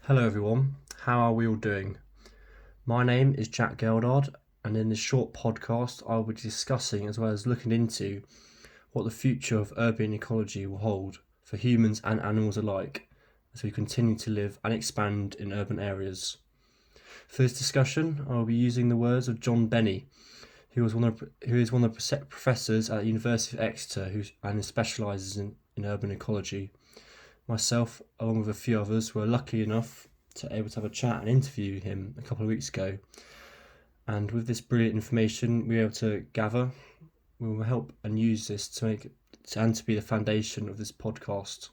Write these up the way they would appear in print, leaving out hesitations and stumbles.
Hello everyone, how are we all doing? My name is Jack Geldard, and in this short podcast I will be discussing as well as looking into what the future of urban ecology will hold for humans and animals alike as we continue to live and expand in urban areas. For this discussion I will be using the words of John Benny, who is one of the professors at the University of Exeter and specialises in urban ecology. Myself, along with a few others, were lucky enough to able to have a chat and interview him a couple of weeks ago. And with this brilliant information we were able to gather, we will help and use this to be the foundation of this podcast.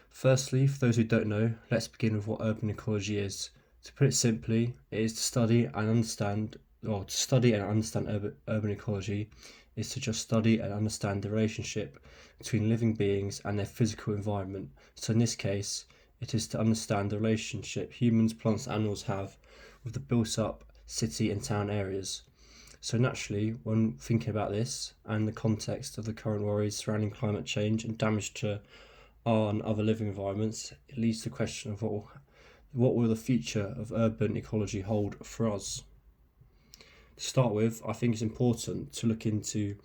Firstly, for those who don't know, let's begin with what urban ecology is. To put it simply, it is to study and understand urban ecology is to just study and understand the relationship between living beings and their physical environment. So in this case, it is to understand the relationship humans, plants, and animals have with the built up city and town areas. So naturally, when thinking about this and the context of the current worries surrounding climate change and damage to our and other living environments, it leads to the question of what will the future of urban ecology hold for us. To start with, I think it's important to look into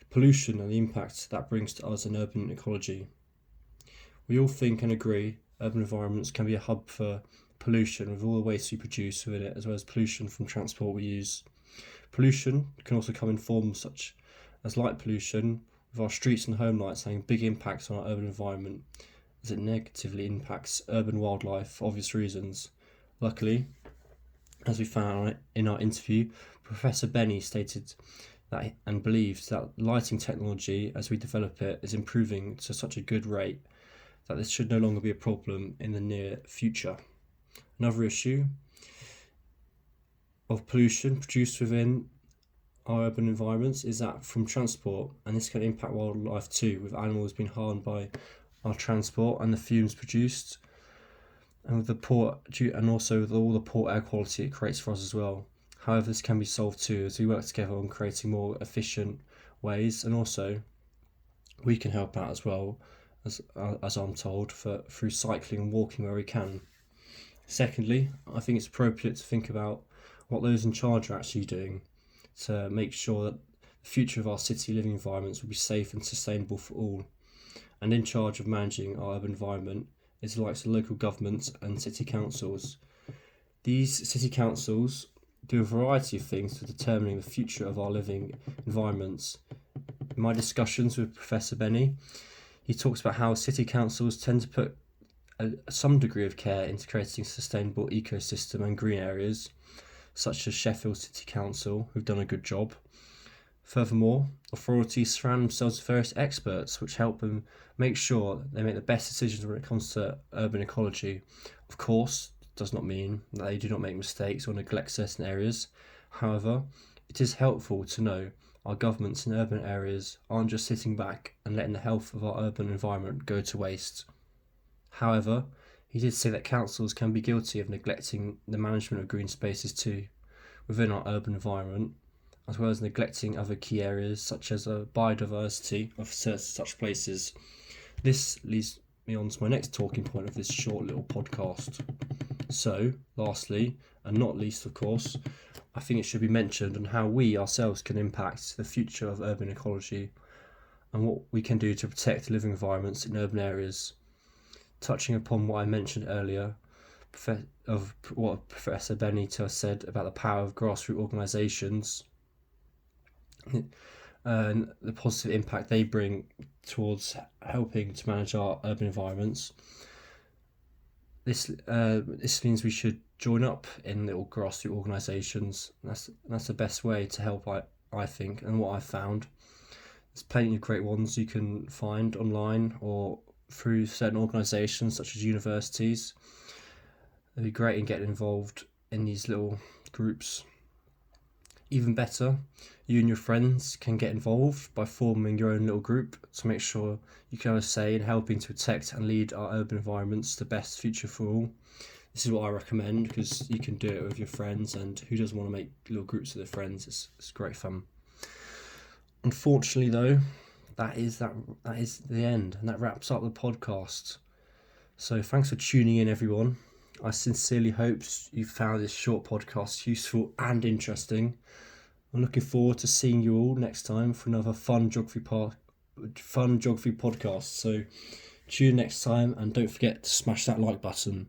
pollution and the impact that brings to us in urban ecology. We all think and agree urban environments can be a hub for pollution with all the waste we produce within it, as well as pollution from transport we use. Pollution can also come in forms such as light pollution, with our streets and home lights having big impacts on our urban environment, as it negatively impacts urban wildlife for obvious reasons. Luckily, as we found in our interview, Professor Benny stated that and believes that lighting technology, as we develop it, is improving to such a good rate that this should no longer be a problem in the near future. Another issue of pollution produced within our urban environments is that from transport, and this can impact wildlife too, with animals being harmed by our transport and the fumes produced, and also with all the poor air quality it creates for us as well. However, this can be solved too as we work together on creating more efficient ways, and also we can help out as well as I'm told through cycling and walking where we can. Secondly, I think it's appropriate to think about what those in charge are actually doing to make sure that the future of our city living environments will be safe and sustainable for all. And in charge of managing our urban environment is the likes of local governments and city councils. These city councils do a variety of things for determining the future of our living environments. In my discussions with Professor Benny, he talks about how city councils tend to put some degree of care into creating a sustainable ecosystem and green areas, such as Sheffield City Council, who've done a good job. Furthermore, authorities surround themselves with various experts which help them make sure they make the best decisions when it comes to urban ecology. Of course, it does not mean that they do not make mistakes or neglect certain areas. However, it is helpful to know our governments in urban areas aren't just sitting back and letting the health of our urban environment go to waste. However, he did say that councils can be guilty of neglecting the management of green spaces too within our urban environment, as well as neglecting other key areas such as biodiversity of certain such places. This leads me on to my next talking point of this short little podcast. So, lastly, and not least of course, I think it should be mentioned on how we ourselves can impact the future of urban ecology and what we can do to protect living environments in urban areas. Touching upon what I mentioned earlier, of what Professor Benito said about the power of grassroots organisations and the positive impact they bring towards helping to manage our urban environments. This means we should join up in little grassroots organisations. That's the best way to help, I think, and what I've found. There's plenty of great ones you can find online or through certain organisations such as universities. It'd be great in getting involved in these little groups. Even better, you and your friends can get involved by forming your own little group to make sure you can have a say in helping to protect and lead our urban environments to the best future for all. This is what I recommend because you can do it with your friends, and who doesn't want to make little groups with their friends? It's great fun. Unfortunately though, that is the end, and that wraps up the podcast. So thanks for tuning in, everyone. I sincerely hope you found this short podcast useful and interesting. I'm looking forward to seeing you all next time for another fun geography podcast. So tune in next time, and don't forget to smash that like button.